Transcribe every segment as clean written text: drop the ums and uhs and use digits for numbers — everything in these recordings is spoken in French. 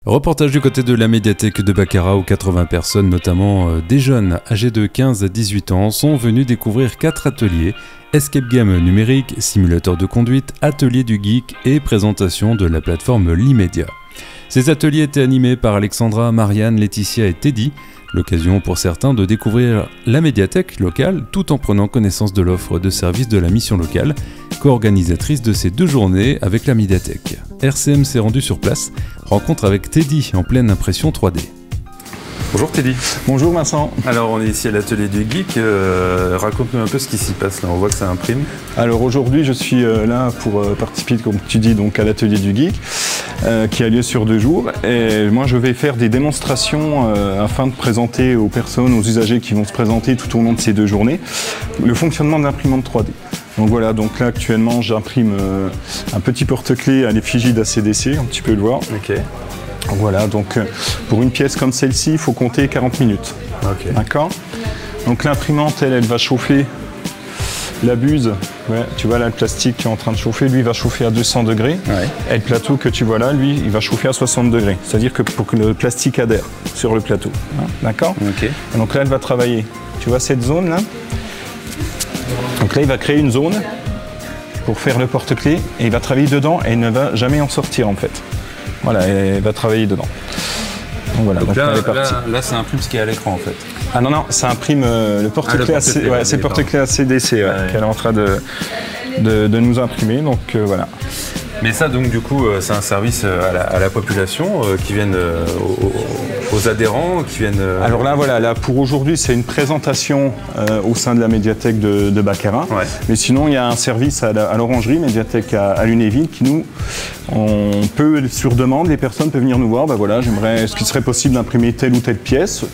Reportage du côté de la médiathèque de Baccarat où 80 personnes, notamment des jeunes âgés de 15 à 18 ans, sont venus découvrir 4 ateliers: escape game numérique, simulateur de conduite, atelier du geek et présentation de la plateforme Limedia. Ces ateliers étaient animés par Alexandra, Marianne, Laetitia et Teddy. L'occasion pour certains de découvrir la médiathèque locale tout en prenant connaissance de l'offre de services de la mission locale, co-organisatrice de ces 2 journées avec la médiathèque. RCM s'est rendu sur place, rencontre avec Teddy en pleine impression 3D. Bonjour Teddy. Bonjour Vincent. Alors on est ici à l'atelier du geek, raconte-nous un peu ce qui s'y passe là, on voit que ça imprime. Alors aujourd'hui je suis là pour participer, comme tu dis, donc à l'atelier du geek qui a lieu sur 2 jours, et moi je vais faire des démonstrations afin de présenter aux personnes, aux usagers qui vont se présenter tout au long de ces 2 journées, le fonctionnement de l'imprimante 3D. Donc voilà, donc là actuellement j'imprime un petit porte-clés à l'effigie d'ACDC, tu peux le voir. Ok. Voilà, donc pour une pièce comme celle-ci, il faut compter 40 minutes. Okay. D'accord. Donc l'imprimante, elle va chauffer la buse. Ouais, tu vois là, le plastique qui est en train de chauffer, lui il va chauffer à 200 degrés. Ouais. Et le plateau que tu vois là, lui, il va chauffer à 60 degrés. C'est-à-dire que pour que le plastique adhère sur le plateau. Hein, d'accord. Okay. Et donc là, elle va travailler. Tu vois cette zone là? Donc là, il va créer une zone pour faire le porte-clés et il va travailler dedans et il ne va jamais en sortir en fait. Voilà, elle va travailler dedans. Donc voilà, donc là ça imprime ce qui est à l'écran en fait. Ah non, ça imprime le porte-clés c'est le porte-clés ACDC qu'elle est en train de nous imprimer, donc voilà. Mais ça donc du coup c'est un service à la population qui viennent aux adhérents, qui viennent... Alors là voilà, là pour aujourd'hui c'est une présentation au sein de la médiathèque de Baccarat. Ouais. Mais sinon il y a un service à l'orangerie, médiathèque à Lunéville, qui nous, on peut sur demande, les personnes peuvent venir nous voir, ben voilà, j'aimerais, est-ce qu'il serait possible d'imprimer telle ou telle pièce?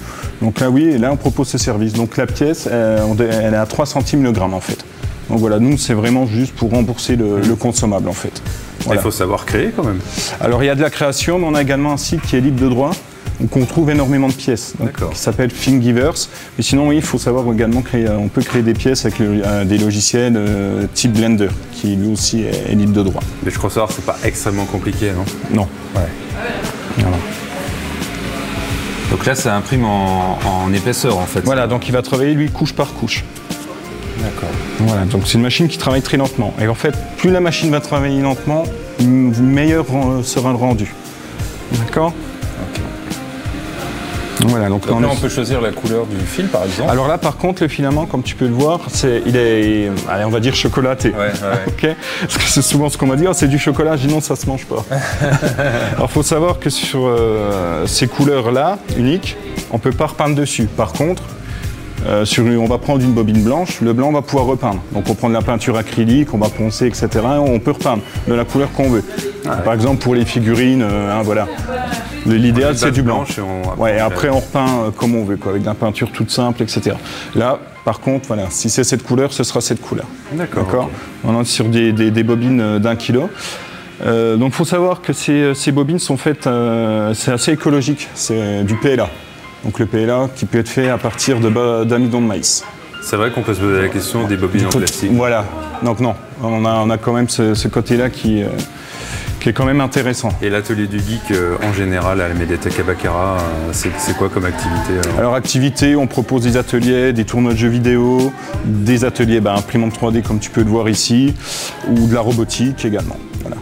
Donc là oui, et là on propose ce service. Donc la pièce, elle est à 3 centimes le gramme en fait. Donc voilà, nous c'est vraiment juste pour rembourser le consommable en fait. Voilà. Il faut savoir créer quand même. Alors il y a de la création, mais on a également un site qui est libre de droit, donc on trouve énormément de pièces, qui s'appelle Thingiverse. Mais sinon oui, il faut savoir également créer, on peut créer des pièces avec des logiciels type Blender, qui lui aussi est libre de droit. Mais je crois savoir que c'est pas extrêmement compliqué, non? Non. Ouais. Voilà. Donc là ça imprime en épaisseur en fait. Voilà, donc il va travailler lui couche par couche. D'accord. Voilà, donc c'est une machine qui travaille très lentement. Et en fait, plus la machine va travailler lentement, meilleur sera le rendu. D'accord. Okay. Voilà, donc là, on peut choisir la couleur du fil par exemple. Alors là, par contre, le filament, comme tu peux le voir, il est, allez, on va dire chocolaté. Ouais. Okay, parce que c'est souvent ce qu'on m'a dit, oh, c'est du chocolat, je dis non, ça se mange pas. Alors il faut savoir que sur ces couleurs-là, uniques, on ne peut pas repeindre dessus. Par contre, on va prendre une bobine blanche, le blanc on va pouvoir repeindre. Donc on prend de la peinture acrylique, on va poncer, etc. Et on peut repeindre de la couleur qu'on veut. Par exemple pour les figurines, voilà. L'idéal c'est du blanc. Et après on repeint comme on veut, quoi, avec de la peinture toute simple, etc. Là, par contre, voilà, si c'est cette couleur, ce sera cette couleur. D'accord. Okay. On est sur des bobines d'1 kilo. Donc il faut savoir que ces bobines sont faites, c'est assez écologique, c'est du PLA. Donc le PLA qui peut être fait à partir d'amidon de maïs. C'est vrai qu'on peut se poser la question des bobines en plastique. Voilà, donc non, on a quand même ce côté-là qui est quand même intéressant. Et l'atelier du geek en général à la médiathèque à Baccarat, c'est quoi comme activité alors activité, on propose des ateliers, des tournois de jeux vidéo, des ateliers imprimante 3D comme tu peux le voir ici, ou de la robotique également. Voilà.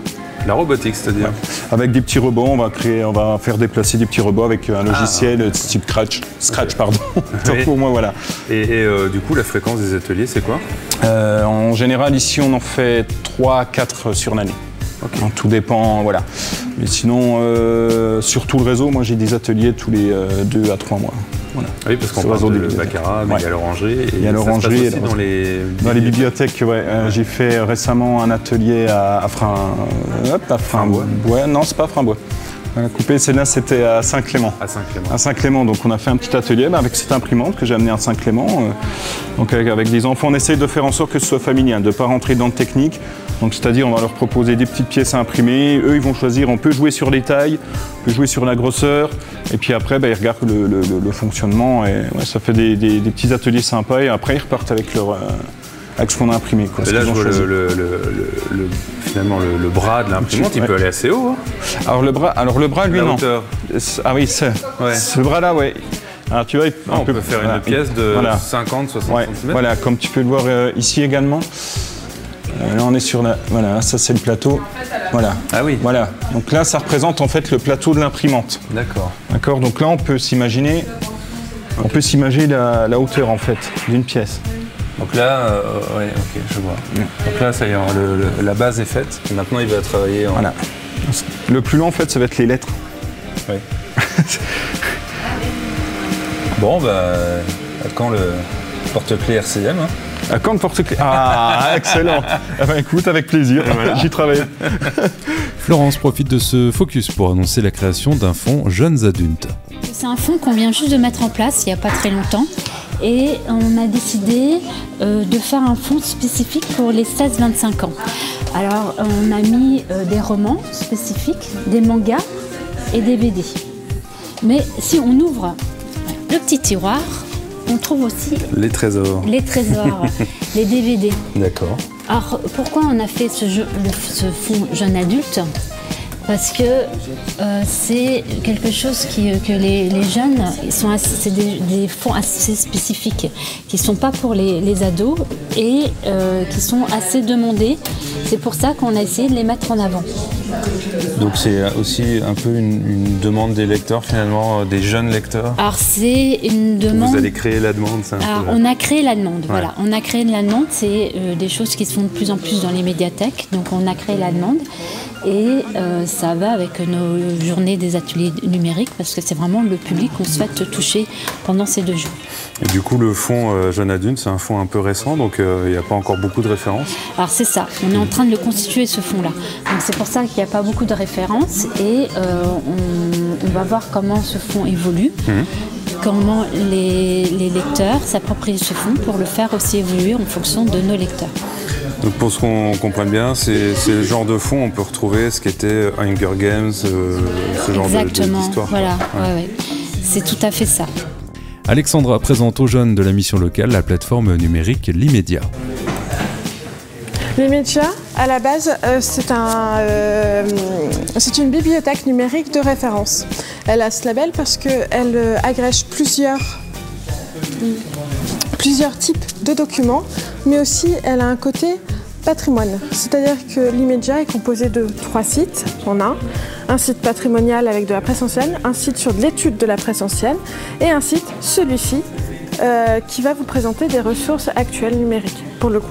La robotique, c'est-à-dire avec des petits robots, on va faire déplacer des petits robots avec un logiciel type Scratch, pardon. Pour moi, voilà. Et du coup, la fréquence des ateliers, c'est quoi En général, ici, on en fait 3-4 sur l'année. Okay. Tout dépend, voilà. Mais sinon, sur tout le réseau, moi, j'ai des ateliers tous les 2 à 3 mois. Voilà. Oui, parce qu'on parle de Baccarat, mais il y a l'orangerie. Il y a l'orangerie aussi dans les bibliothèques. Ouais. J'ai fait récemment un atelier à Frimbois. Ouais, non, c'est pas Frimbois. Coupé, celle-là, c'était à Saint-Clément. À Saint-Clément, donc on a fait un petit atelier avec cette imprimante que j'ai amenée à Saint-Clément. Donc avec des enfants, on essaye de faire en sorte que ce soit familial, de ne pas rentrer dans le technique. Donc c'est-à-dire, on va leur proposer des petites pièces à imprimer. Eux, ils vont choisir, on peut jouer sur les tailles, on peut jouer sur la grosseur. Et puis après, ils regardent le fonctionnement. Et ça fait des petits ateliers sympas. Et après, ils repartent avec avec ce qu'on a imprimé. Quoi, et là, je vois finalement le bras de l'imprimante, il peut aller assez haut. Hein. Alors le bras, lui, la non. Hauteur. Ah oui, ce bras-là, ouais. Alors tu vois, on peut faire une pièce de 50-60 cm. Voilà, comme tu peux le voir ici également. Là, on est sur la... Voilà, ça c'est le plateau. Voilà. Ah oui. Voilà. Donc là, ça représente en fait le plateau de l'imprimante. D'accord. D'accord. Donc là, on peut s'imaginer la hauteur en fait d'une pièce. Donc là, ouais, ok, je vois. Donc là, ça y est, la base est faite. Et maintenant, il va travailler en... Voilà. Le plus long, en fait, ça va être les lettres. Oui. Bon, bah, à quand le porte-clés RCM hein. À quand le porte-clés? Ah, excellent. Ah ben, écoute, avec plaisir, voilà. J'y travaille. Florence profite de ce focus pour annoncer la création d'un fonds jeunes adultes. C'est un fonds qu'on vient juste de mettre en place il n'y a pas très longtemps. Et on a décidé de faire un fonds spécifique pour les 16-25 ans. Alors, on a mis des romans spécifiques, des mangas et des BD. Mais si on ouvre le petit tiroir, on trouve aussi les trésors, les DVD. D'accord. Alors, pourquoi on a fait ce fonds jeune adulte ? Parce que c'est quelque chose que les jeunes, c'est des fonds assez spécifiques, qui ne sont pas pour les ados et qui sont assez demandés. C'est pour ça qu'on a essayé de les mettre en avant. Donc c'est aussi un peu une demande des lecteurs finalement, des jeunes lecteurs. Alors c'est une demande... Vous allez créer la demande, c'est un Alors, peu... on a créé la demande, ouais. Voilà. On a créé la demande, c'est des choses qui se font de plus en plus dans les médiathèques. Donc on a créé la demande et ça va avec nos journées des ateliers numériques parce que c'est vraiment le public qu'on souhaite toucher pendant ces 2 jours. Et du coup le fonds Jeune Adulte, c'est un fonds un peu récent, donc il n'y a pas encore beaucoup de références. Alors c'est ça, on est en train de le constituer ce fonds-là. Donc c'est pour ça qu'il n'y a pas beaucoup de références et on va voir comment ce fonds évolue. Comment les lecteurs s'approprient ce fonds pour le faire aussi évoluer en fonction de nos lecteurs. Donc pour ce qu'on comprenne bien, c'est le genre de fonds on peut retrouver ce qu'était Hunger Games, ce genre d'histoire. Exactement, voilà, ouais. C'est tout à fait ça. Alexandra présente aux jeunes de la mission locale la plateforme numérique L'Immédiat. L'Immédiat, à la base, c'est une bibliothèque numérique de référence. Elle a ce label parce qu'elle agrège plusieurs types de documents, mais aussi elle a un côté patrimoine. C'est-à-dire que l'Immédiat est composé de 3 sites. On a un site patrimonial avec de la presse ancienne, un site sur de l'étude de la presse ancienne et un site, celui-ci, qui va vous présenter des ressources actuelles numériques, pour le coup.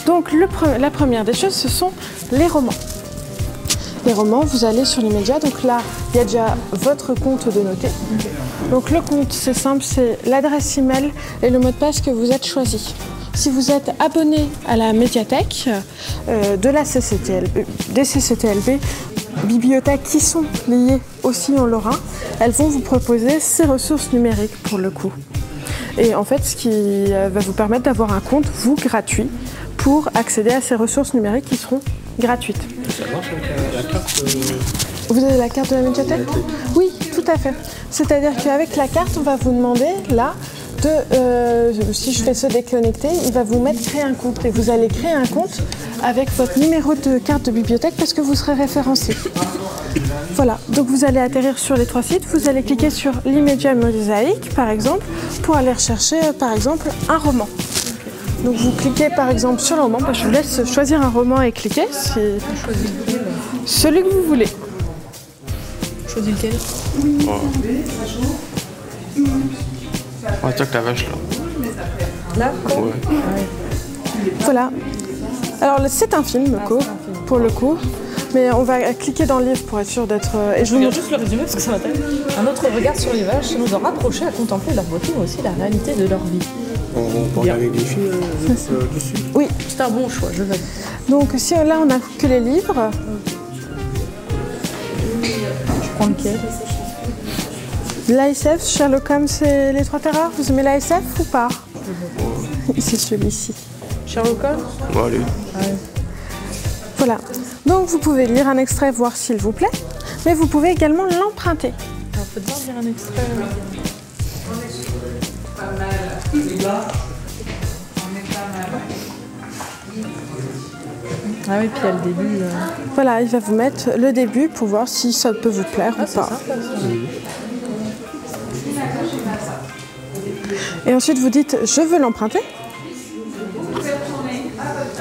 Donc la première des choses, ce sont les romans. Les romans, vous allez sur l'Immédiat, donc là, il y a déjà votre compte de noté. Donc le compte, c'est simple, c'est l'adresse email et le mot de passe que vous êtes choisi. Si vous êtes abonné à la médiathèque de la CCTLB, des CCTLB, bibliothèques qui sont liées au sillon lorrain, elles vont vous proposer ces ressources numériques pour le coup. Et en fait, ce qui va vous permettre d'avoir un compte, vous, gratuit, pour accéder à ces ressources numériques qui seront gratuites. Ça marche avec la carte Vous avez la carte de la médiathèque ? Oui, tout à fait. C'est-à-dire qu'avec la carte, on va vous demander, là, si je fais se déconnecter, il va vous mettre créer un compte. Et vous allez créer un compte avec votre numéro de carte de bibliothèque parce que vous serez référencé. Voilà, donc vous allez atterrir sur les 3 sites, vous allez cliquer sur l'Immédiat Mosaïque, par exemple, pour aller rechercher, par exemple, un roman. Donc vous cliquez par exemple sur le roman, je vous laisse choisir un roman et cliquer, c'est celui que vous voulez. Choisis lequel? On attaque la vache là. Là? Ouais. Voilà. Alors c'est un film, pour le coup, mais on va cliquer dans le livre pour être sûr d'être... Et Je regarde juste le résumé parce que ça m'intéresse. Un autre regard sur les vaches nous a rapprochés à contempler leur beauté, mais aussi la réalité de leur vie. On parle avec des filles dessus. Oui. C'est un bon choix, je valide. Donc si là on n'a que les livres, Je prends lequel? l'ASF, Sherlock Holmes et les 3 terreurs, vous aimez l'ASF ou pas? C'est celui-ci. Sherlock Holmes? Bon, allez. Ouais. Voilà. Donc vous pouvez lire un extrait, voir s'il vous plaît, mais vous pouvez également l'emprunter. Alors faut bien lire un extrait. Ah oui, puis il y a le début. Voilà, il va vous mettre le début pour voir si ça peut vous plaire ou pas. Sympa, ça. Et ensuite, vous dites « je veux l'emprunter ».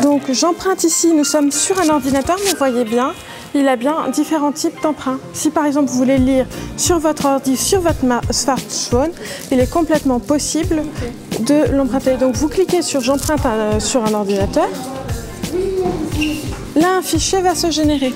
Donc j'emprunte ici, nous sommes sur un ordinateur, mais vous voyez bien, il a bien différents types d'emprunts. Si par exemple vous voulez lire sur votre ordi, sur votre smartphone, il est complètement possible de l'emprunter. Donc vous cliquez sur « j'emprunte sur un ordinateur ». Là, un fichier va se générer.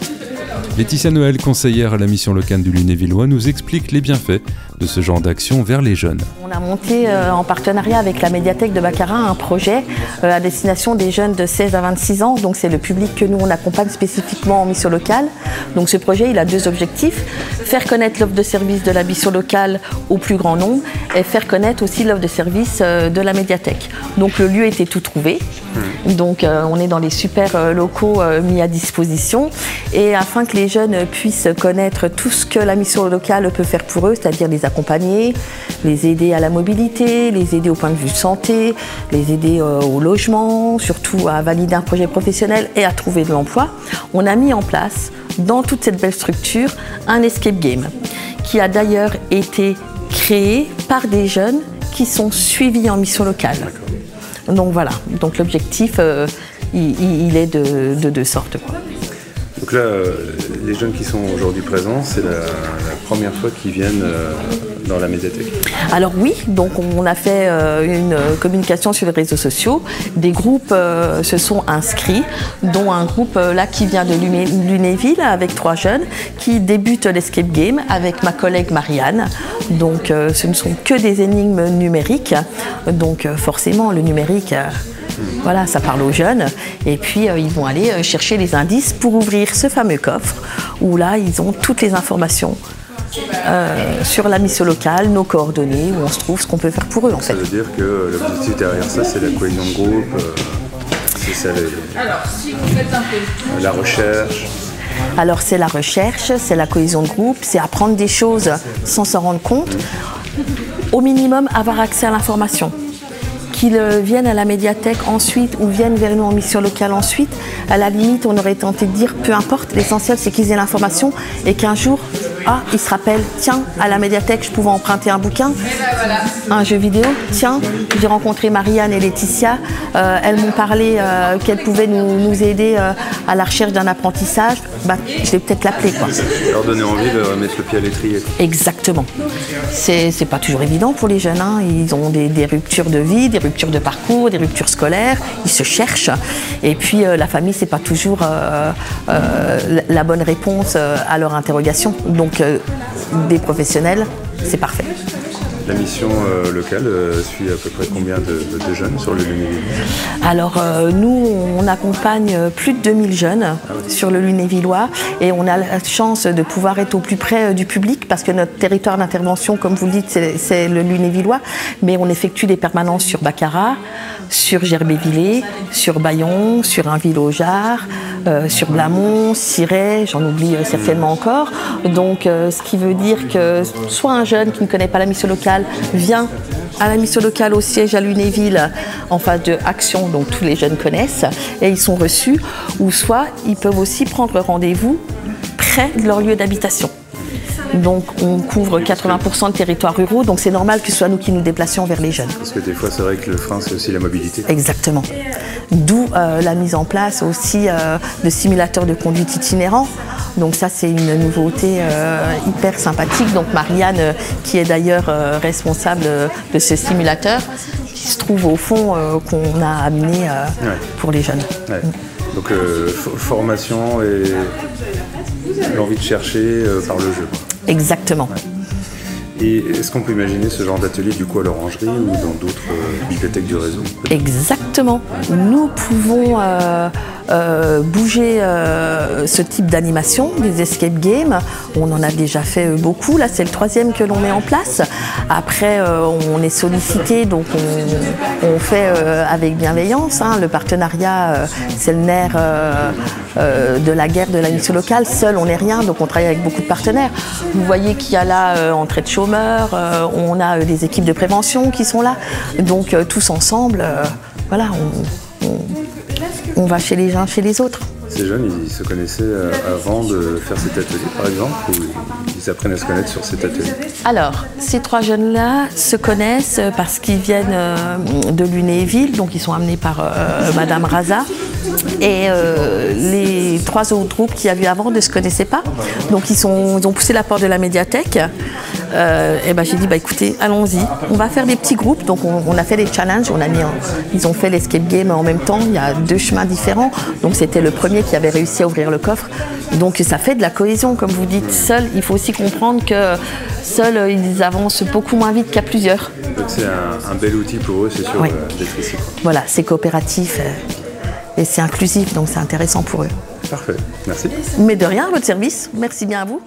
Laetitia Noël, conseillère à la mission locale du Lunévillois, nous explique les bienfaits de ce genre d'action vers les jeunes. On a monté en partenariat avec la médiathèque de Baccarat un projet à destination des jeunes de 16 à 26 ans. Donc c'est le public que nous on accompagne spécifiquement en mission locale. Donc ce projet il a deux objectifs, faire connaître l'offre de service de la mission locale au plus grand nombre et faire connaître aussi l'offre de service de la médiathèque. Donc le lieu était tout trouvé. Donc on est dans les super locaux mis à disposition et afin que les jeunes puissent connaître tout ce que la mission locale peut faire pour eux, c'est-à-dire les accompagner, les aider à la mobilité, les aider au point de vue santé, les aider au logement, surtout à valider un projet professionnel et à trouver de l'emploi, on a mis en place dans toute cette belle structure un escape game qui a d'ailleurs été créé par des jeunes qui sont suivis en mission locale. Donc voilà, donc l'objectif, il est de deux sortes, quoi. Donc là, les jeunes qui sont aujourd'hui présents, c'est la première fois qu'ils viennent dans la médiathèque. Alors oui, donc on a fait une communication sur les réseaux sociaux. Des groupes se sont inscrits, dont un groupe là qui vient de Lunéville avec 3 jeunes qui débutent l'escape game avec ma collègue Marianne. Donc ce ne sont que des énigmes numériques. Donc forcément le numérique... Voilà, ça parle aux jeunes et puis ils vont aller chercher les indices pour ouvrir ce fameux coffre où là ils ont toutes les informations sur la mission locale, nos coordonnées, où on se trouve, ce qu'on peut faire pour eux en fait. Ça veut dire que l'objectif derrière ça c'est la cohésion de groupe, c'est ça la recherche. Alors c'est la recherche, c'est la cohésion de groupe, c'est apprendre des choses sans s'en rendre compte, au minimum avoir accès à l'information. Qu'ils viennent à la médiathèque ensuite ou viennent vers nous en mission locale ensuite, à la limite on aurait tenté de dire peu importe, l'essentiel c'est qu'ils aient l'information et qu'un jour, ils se rappellent, tiens, à la médiathèque je pouvais emprunter un bouquin, un jeu vidéo, tiens, j'ai rencontré Marianne et Laetitia, elles m'ont parlé qu'elles pouvaient nous aider à la recherche d'un apprentissage, je vais peut-être l'appeler quoi. Leur donner envie de remettre le pied à l'étrier. Exactement. C'est pas toujours évident pour les jeunes, hein. Ils ont des ruptures de vie, des ruptures de parcours, des ruptures scolaires, ils se cherchent et puis la famille c'est pas toujours la bonne réponse à leur interrogation, donc des professionnels c'est parfait. La mission locale suit à peu près combien de jeunes sur le Lunéville? Alors nous on accompagne plus de 2000 jeunes sur le Lunévillois et on a la chance de pouvoir être au plus près du public parce que notre territoire d'intervention comme vous le dites c'est le Lunévillois, mais on effectue des permanences sur Baccarat, sur Gerbévillers, sur Bayon, sur Ainville-au-Jard, sur Blamont, Cirey, j'en oublie certainement encore. Donc ce qui veut dire que soit un jeune qui ne connaît pas la mission locale vient à la mission locale au siège à Lunéville en phase de action, donc tous les jeunes connaissent et ils sont reçus, ou soit ils peuvent aussi prendre rendez-vous près de leur lieu d'habitation. Donc on couvre 80% de territoires ruraux, donc c'est normal que ce soit nous qui nous déplacions vers les jeunes. Parce que des fois c'est vrai que le frein c'est aussi la mobilité. Exactement. D'où la mise en place aussi de simulateurs de conduite itinérants. Donc ça c'est une nouveauté hyper sympathique. Donc Marianne qui est d'ailleurs responsable de ce simulateur, qui se trouve au fond qu'on a amené pour les jeunes. Ouais. Donc formation et l'envie de chercher par le jeu. Exactement. Ouais. Et est-ce qu'on peut imaginer ce genre d'atelier du coup à l'Orangerie ou dans d'autres bibliothèques du réseau? Exactement. Nous pouvons bouger ce type d'animation, des escape games. On en a déjà fait beaucoup. Là, c'est le 3e que l'on met en place. Après, on est sollicité, donc on fait avec bienveillance. Hein. Le partenariat, c'est le nerf de la guerre de la mission locale. Seul, on n'est rien, donc on travaille avec beaucoup de partenaires. Vous voyez qu'il y a là entrée de chômeurs, on a des équipes de prévention qui sont là. Donc tous ensemble, voilà, on va chez les uns, chez les autres. Ces jeunes, ils se connaissaient avant de faire cet atelier, par exemple, ou ils apprennent à se connaître sur cet atelier? Alors, ces 3 jeunes-là se connaissent parce qu'ils viennent de Lunéville, donc ils sont amenés par Madame Raza. Et les 3 autres groupes qu'il y a eu avant ne se connaissaient pas. Donc ils ont poussé la porte de la médiathèque. Et ben, j'ai dit, bah, écoutez, allons-y. On va faire des petits groupes. Donc on a fait des challenges. Ils ont fait l'escape game en même temps. Il y a 2 chemins différents. Donc c'était le premier qui avait réussi à ouvrir le coffre. Donc ça fait de la cohésion, comme vous dites. Seul, il faut aussi comprendre que seuls, ils avancent beaucoup moins vite qu'à plusieurs. Donc c'est un bel outil pour eux, c'est sûr, oui. D'être ici. Voilà, c'est coopératif. Et c'est inclusif, donc c'est intéressant pour eux. Parfait, merci. Mais de rien, à votre service. Merci bien à vous.